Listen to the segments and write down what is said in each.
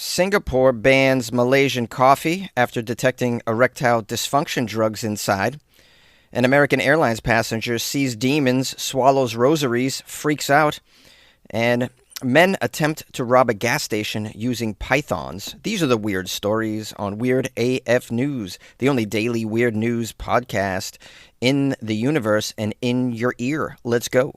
Singapore bans Malaysian coffee after detecting erectile dysfunction drugs inside. An American Airlines passenger sees demons, swallows rosaries, freaks out. And men attempt to rob a gas station using pythons. These are the weird stories on Weird AF News, the only daily weird news podcast in the universe and in your ear. Let's go.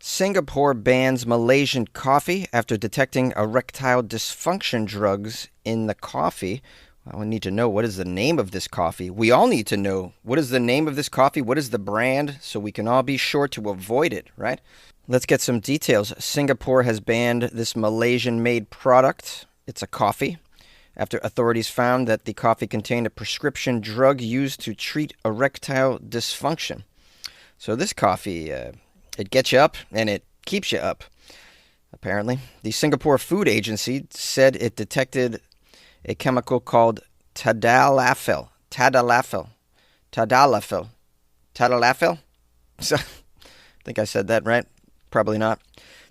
Singapore bans Malaysian coffee after detecting erectile dysfunction drugs in the coffee. I need to know, what is the name of this coffee? We all need to know, what is the name of this coffee? What is the brand? So we can all be sure to avoid it, right? Let's get some details. Singapore has banned this Malaysian-made product. It's a coffee, after authorities found that the coffee contained a prescription drug used to treat erectile dysfunction. So this coffee, it gets you up and it keeps you up, apparently. The Singapore Food Agency said it detected a chemical called tadalafil. So, I think I said that right. Probably not.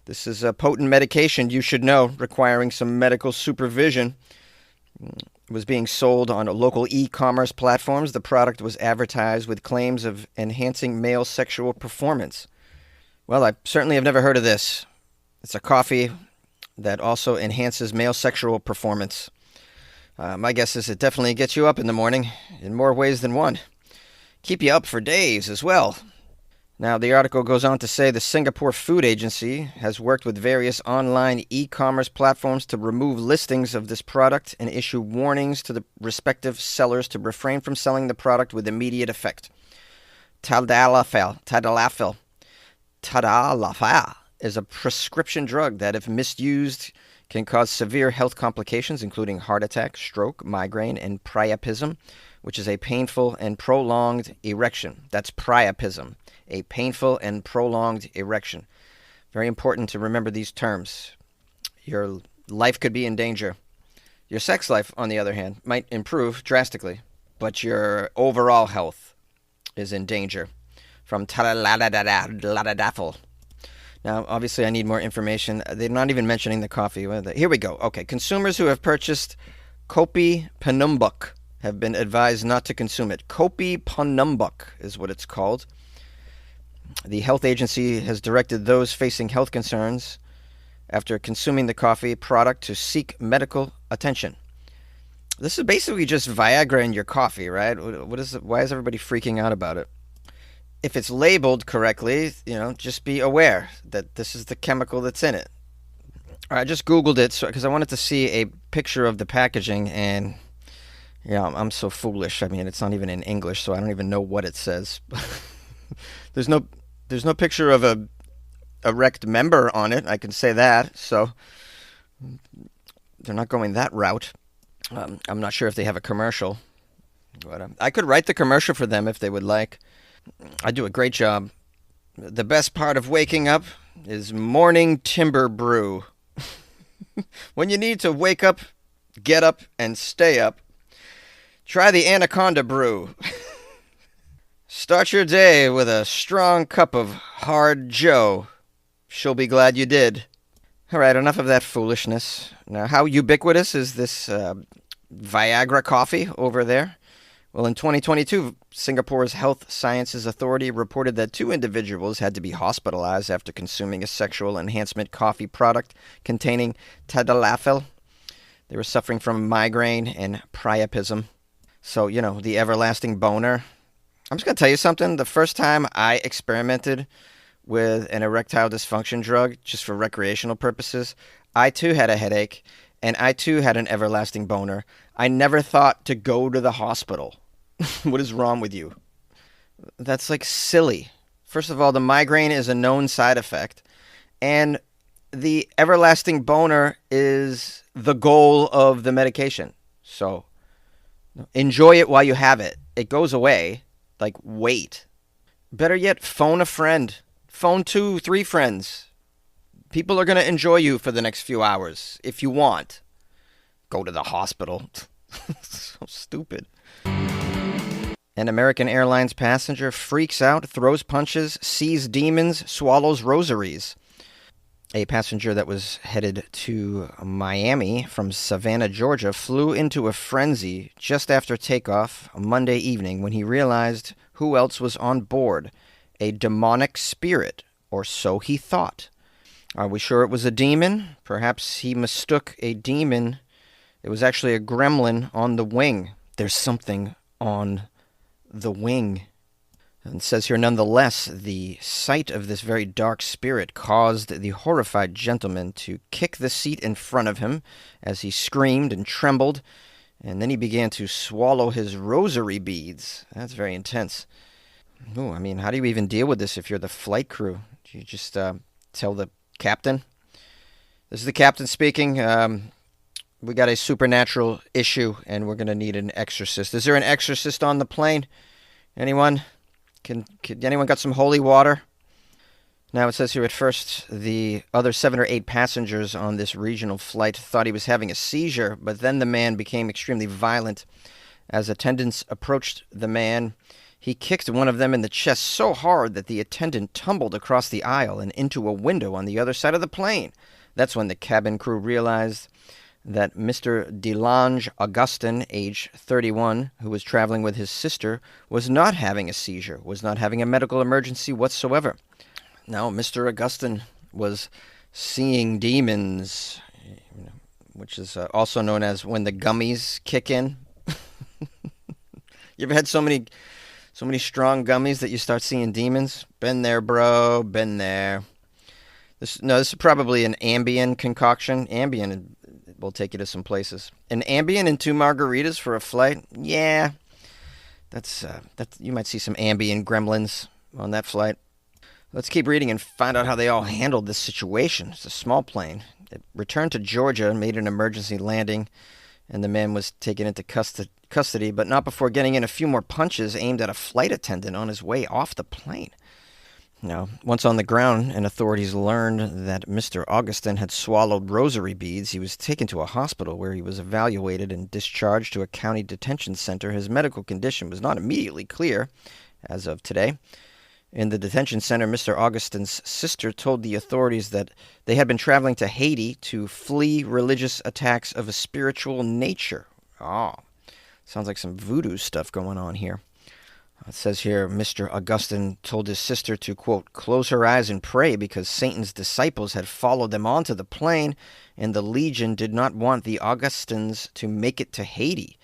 This is a potent medication you should know, requiring some medical supervision. It was being sold on local e-commerce platforms. The product was advertised with claims of enhancing male sexual performance. Well, I certainly have never heard of this. It's a coffee that also enhances male sexual performance. My guess is it definitely gets you up in the morning in more ways than one. Keep you up for days as well. Now, the article goes on to say the Singapore Food Agency has worked with various online e-commerce platforms to remove listings of this product and issue warnings to the respective sellers to refrain from selling the product with immediate effect. Tadalafil is a prescription drug that, if misused, can cause severe health complications, including heart attack, stroke, migraine, and priapism, which is a painful and prolonged erection. That's priapism, a painful and prolonged erection. Very important to remember these terms. Your life could be in danger. Your sex life, on the other hand, might improve drastically, but your overall health is in danger from tadalafil. Now, obviously, I need more information. They're not even mentioning the coffee. Here we go. Okay, consumers who have purchased Kopi Penumbuk have been advised not to consume it. Kopi Penumbuk is what it's called. The health agency has directed those facing health concerns after consuming the coffee product to seek medical attention. This is basically just Viagra in your coffee, right? Why is everybody freaking out about it? If it's labeled correctly, just be aware that this is the chemical that's in it. I just Googled it because I wanted to see a picture of the packaging, and I'm so foolish. I mean, it's not even in English, so I don't even know what it says. There's no picture of a erect member on it. I can say that. So they're not going that route. I'm not sure if they have a commercial, but I could write the commercial for them if they would like. I do a great job. The best part of waking up is morning timber brew. When you need to wake up, get up, and stay up, try the Anaconda brew. Start your day with a strong cup of hard Joe. She'll be glad you did. All right, enough of that foolishness. Now, how ubiquitous is this Viagra coffee over there? Well, in 2022, Singapore's Health Sciences Authority reported that 2 individuals had to be hospitalized after consuming a sexual enhancement coffee product containing tadalafil. They were suffering from migraine and priapism. So, the everlasting boner. I'm just going to tell you something. The first time I experimented with an erectile dysfunction drug just for recreational purposes, I too had a headache, and I too had an everlasting boner. I never thought to go to the hospital. What is wrong with you? That's like silly. First of all, the migraine is a known side effect, and the everlasting boner is the goal of the medication. So enjoy it while you have it. It goes away. Like, wait. Better yet, phone a friend. Phone 2, 3 friends. People are going to enjoy you for the next few hours if you want. Go to the hospital. So stupid. An American Airlines passenger freaks out, throws punches, sees demons, swallows rosaries. A passenger that was headed to Miami from Savannah, Georgia, flew into a frenzy just after takeoff on Monday evening when he realized who else was on board: a demonic spirit, or so he thought. Are we sure it was a demon? Perhaps he mistook a demon. It was actually a gremlin on the wing. There's something on the wing. And it says here, nonetheless, the sight of this very dark spirit caused the horrified gentleman to kick the seat in front of him as he screamed and trembled, and then he began to swallow his rosary beads. That's very intense. Ooh, I mean, how do you even deal with this if you're the flight crew? Do you just tell the captain? This is the captain speaking. We got a supernatural issue, and we're going to need an exorcist. Is there an exorcist on the plane? Anyone? Can anyone got some holy water? Now it says here, at first the other 7 or 8 passengers on this regional flight thought he was having a seizure, but then the man became extremely violent. As attendants approached the man, he kicked one of them in the chest so hard that the attendant tumbled across the aisle and into a window on the other side of the plane. That's when the cabin crew realized that Mr. DeLange Augustin, age 31, who was traveling with his sister, was not having a seizure, was not having a medical emergency whatsoever. No, Mr. Augustin was seeing demons, which is also known as when the gummies kick in. You ever had so many strong gummies that you start seeing demons? Been there, bro. Been there. This is probably an Ambien concoction. Ambien will take you to some places. An Ambien and 2 margaritas for a flight? Yeah, that's you might see some Ambien gremlins on that flight. Let's keep reading and find out how they all handled this situation. It's a small plane. It returned to Georgia and made an emergency landing, and the man was taken into custody, but not before getting in a few more punches aimed at a flight attendant on his way off the plane. Now, once on the ground and authorities learned that Mr. Augustin had swallowed rosary beads, he was taken to a hospital where he was evaluated and discharged to a county detention center. His medical condition was not immediately clear as of today. In the detention center, Mr. Augustin's sister told the authorities that they had been traveling to Haiti to flee religious attacks of a spiritual nature. Oh, sounds like some voodoo stuff going on here. It says here, Mr. Augustin told his sister to, quote, close her eyes and pray because Satan's disciples had followed them onto the plane, and the Legion did not want the Augustins to make it to Haiti.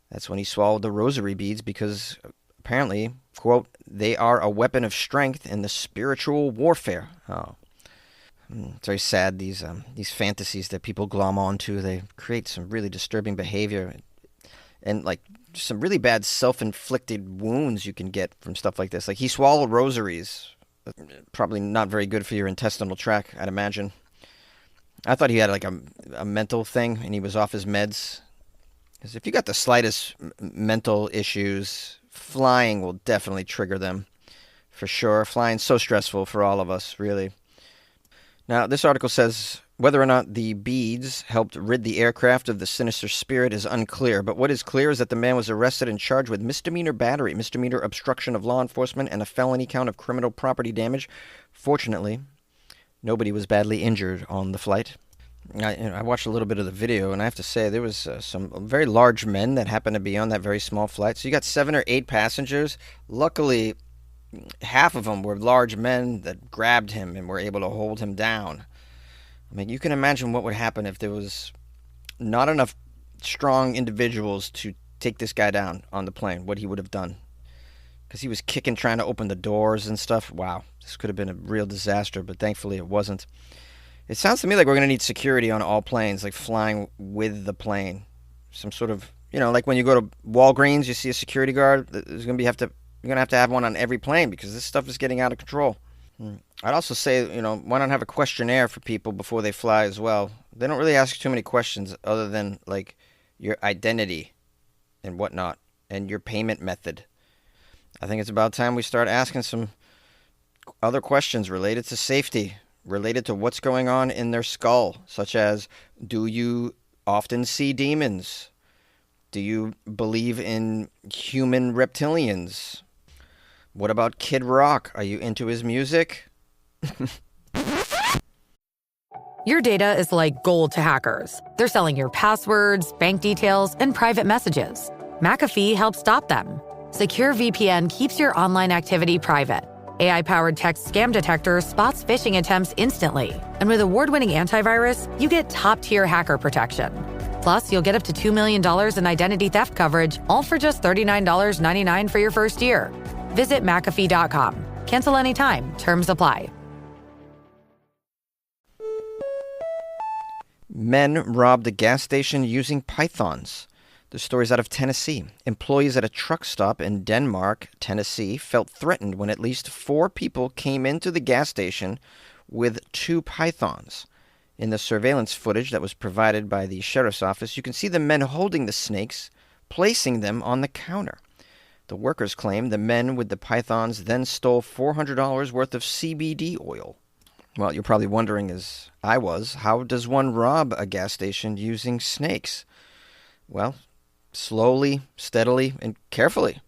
That's when he swallowed the rosary beads because apparently, quote, they are a weapon of strength in the spiritual warfare. Oh, it's very sad, these fantasies that people glom onto. They create some really disturbing behavior and, like, some really bad self-inflicted wounds you can get from stuff like this. Like, he swallowed rosaries. Probably not very good for your intestinal tract, I'd imagine. I thought he had, like, a mental thing, and he was off his meds. Because if you got the slightest mental issues, flying will definitely trigger them, for sure. Flying's so stressful for all of us, really. Now, this article says whether or not the beads helped rid the aircraft of the sinister spirit is unclear, but what is clear is that the man was arrested and charged with misdemeanor battery, misdemeanor obstruction of law enforcement, and a felony count of criminal property damage. Fortunately, nobody was badly injured on the flight. I watched a little bit of the video, and I have to say there was some very large men that happened to be on that very small flight. So you got 7 or 8 passengers. Luckily, half of them were large men that grabbed him and were able to hold him down. I mean, you can imagine what would happen if there was not enough strong individuals to take this guy down on the plane, what he would have done. Because he was kicking, trying to open the doors and stuff. Wow, this could have been a real disaster, but thankfully it wasn't. It sounds to me like we're going to need security on all planes, like flying with the plane. Some sort of, like when you go to Walgreens, you see a security guard. You're going to have to have one on every plane because this stuff is getting out of control. I'd also say, why not have a questionnaire for people before they fly as well? They don't really ask too many questions other than, like, your identity and whatnot and your payment method. I think it's about time we start asking some other questions related to safety, related to what's going on in their skull, such as, do you often see demons? Do you believe in human reptilians? What about Kid Rock? Are you into his music? Your data is like gold to hackers. They're selling your passwords, bank details, and private messages. McAfee helps stop them. Secure VPN keeps your online activity private. AI-powered text scam detector spots phishing attempts instantly. And with award-winning antivirus, you get top-tier hacker protection. Plus, you'll get up to $2 million in identity theft coverage, all for just $39.99 for your first year. Visit McAfee.com. Cancel anytime. Terms apply. Men robbed a gas station using pythons. The story's out of Tennessee. Employees at a truck stop in Denmark, Tennessee, felt threatened when at least 4 people came into the gas station with 2 pythons. In the surveillance footage that was provided by the sheriff's office, you can see the men holding the snakes, placing them on the counter. The workers claim the men with the pythons then stole $400 worth of CBD oil. Well, you're probably wondering, as I was, how does one rob a gas station using snakes? Well, slowly, steadily, and carefully.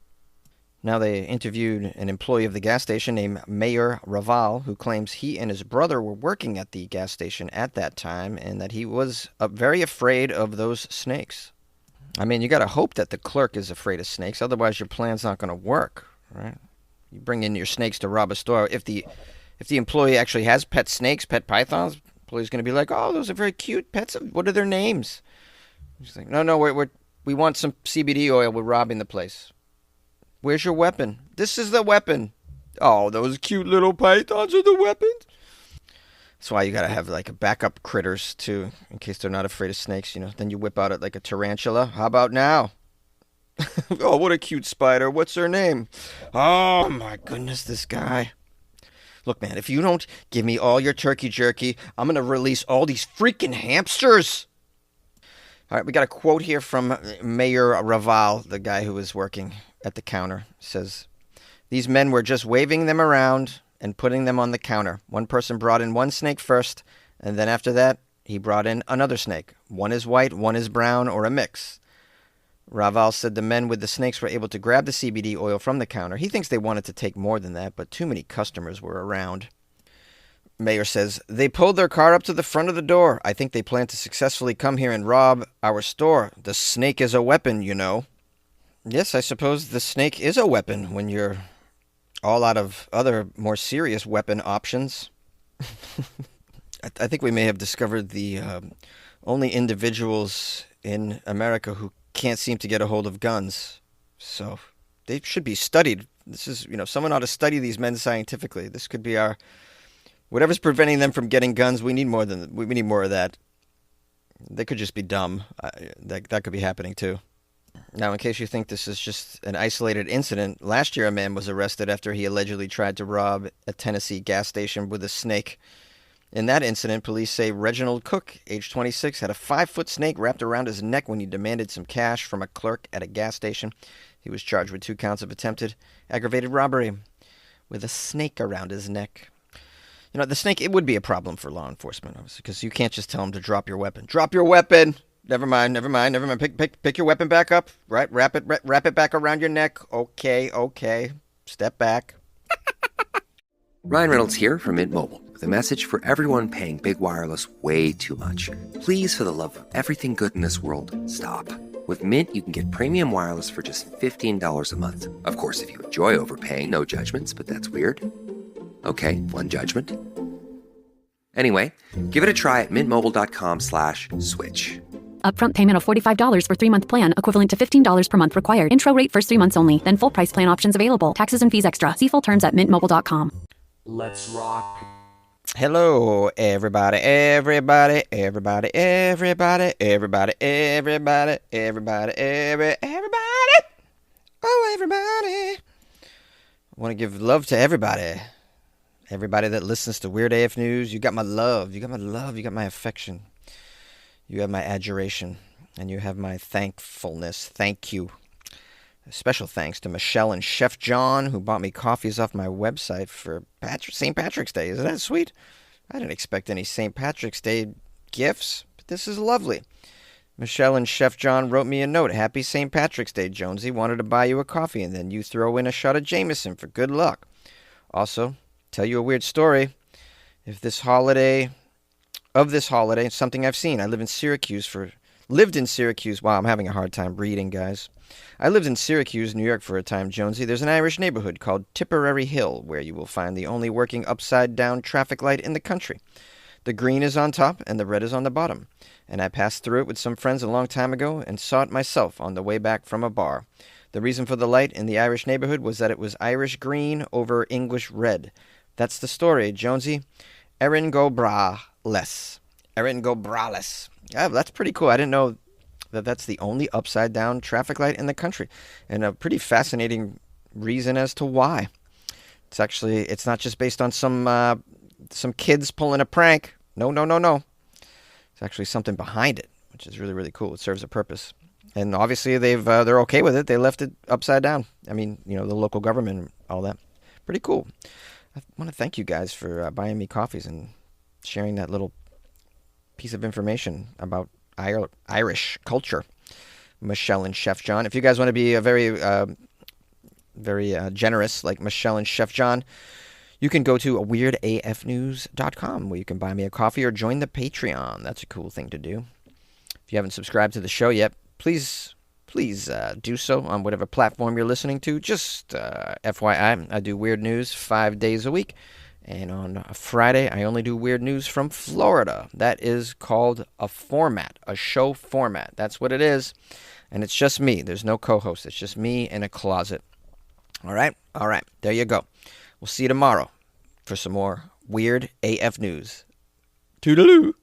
Now they interviewed an employee of the gas station named Mayor Raval, who claims he and his brother were working at the gas station at that time and that he was very afraid of those snakes. I mean, you got to hope that the clerk is afraid of snakes, otherwise your plan's not going to work, right? You bring in your snakes to rob a store. If the employee actually has pet snakes, pet pythons, the employee's going to be like, "Oh, those are very cute pets. What are their names?" He's like, "No, we want some CBD oil. We're robbing the place." "Where's your weapon?" "This is the weapon." "Oh, those cute little pythons are the weapons." That's why you got to have like a backup critters too, in case they're not afraid of snakes, Then you whip out it like a tarantula. "How about now?" "Oh, what a cute spider. What's her name?" "Oh, my goodness, this guy. Look, man, if you don't give me all your turkey jerky, I'm going to release all these freaking hamsters." All right, we got a quote here from Mayor Raval, the guy who was working at the counter. It says, "These men were just waving them around and putting them on the counter. One person brought in one snake first, and then after that, he brought in another snake. One is white, one is brown, or a mix." Raval said the men with the snakes were able to grab the CBD oil from the counter. He thinks they wanted to take more than that, but too many customers were around. Mayor says, "They pulled their car up to the front of the door. I think they plan to successfully come here and rob our store. The snake is a weapon, Yes, I suppose the snake is a weapon when you're all out of other more serious weapon options. I think we may have discovered the only individuals in America who can't seem to get a hold of guns. So they should be studied. This is, someone ought to study these men scientifically. This could be our, whatever's preventing them from getting guns. We need more of that. They could just be dumb. That could be happening too. Now, in case you think this is just an isolated incident, last year a man was arrested after he allegedly tried to rob a Tennessee gas station with a snake. In that incident, police say Reginald Cook, age 26, had a 5-foot snake wrapped around his neck when he demanded some cash from a clerk at a gas station. He was charged with 2 counts of attempted aggravated robbery with a snake around his neck. The snake, it would be a problem for law enforcement, obviously, because you can't just tell them to drop your weapon. Drop your weapon! Never mind. Pick your weapon back up, right? Wrap it back around your neck. Okay. Step back. Ryan Reynolds here from Mint Mobile with a message for everyone paying big wireless way too much. Please, for the love of everything good in this world, stop. With Mint, you can get premium wireless for just $15 a month. Of course, if you enjoy overpaying, no judgments, but that's weird. Okay, one judgment. Anyway, give it a try at mintmobile.com/switch. Upfront payment of $45 for 3-month plan, equivalent to $15 per month required. Intro rate first 3 months only. Then full price plan options available. Taxes and fees extra. See full terms at mintmobile.com. Let's rock. Hello, everybody. Oh, everybody. I want to give love to everybody. Everybody that listens to Weird AF News. You got my love. You got my affection. You have my adjuration, and you have my thankfulness. Thank you. Special thanks to Michelle and Chef John, who bought me coffees off my website for St. Patrick's Day. Isn't that sweet? I didn't expect any St. Patrick's Day gifts, but this is lovely. Michelle and Chef John wrote me a note. "Happy St. Patrick's Day, Jonesy. Wanted to buy you a coffee, and then you throw in a shot of Jameson for good luck. Also, tell you a weird story. If this holiday of this holiday, something I've seen. I lived in Syracuse. Wow, I'm having a hard time reading, guys. I lived in Syracuse, New York for a time, Jonesy. There's an Irish neighborhood called Tipperary Hill where you will find the only working upside-down traffic light in the country. The green is on top and the red is on the bottom. And I passed through it with some friends a long time ago and saw it myself on the way back from a bar. The reason for the light in the Irish neighborhood was that it was Irish green over English red. That's the story, Jonesy. Erin go braless. Erin go braless. Yeah, that's pretty cool. I didn't know that that's the only upside-down traffic light in the country. And a pretty fascinating reason as to why. It's not just based on some kids pulling a prank. No. It's actually something behind it, which is really, really cool. It serves a purpose. And obviously they're okay with it. They left it upside down. I mean, the local government and all that. Pretty cool. I want to thank you guys for buying me coffees and sharing that little piece of information about Irish culture. Michelle and Chef John. If you guys want to be a very generous like Michelle and Chef John, you can go to weirdafnews.com where you can buy me a coffee or join the Patreon. That's a cool thing to do. If you haven't subscribed to the show yet, please do so on whatever platform you're listening to. Just FYI, I do weird news 5 days a week. And on a Friday, I only do weird news from Florida. That is called a show format. That's what it is. And it's just me. There's no co-host. It's just me in a closet. All right. There you go. We'll see you tomorrow for some more weird AF news. Toodaloo.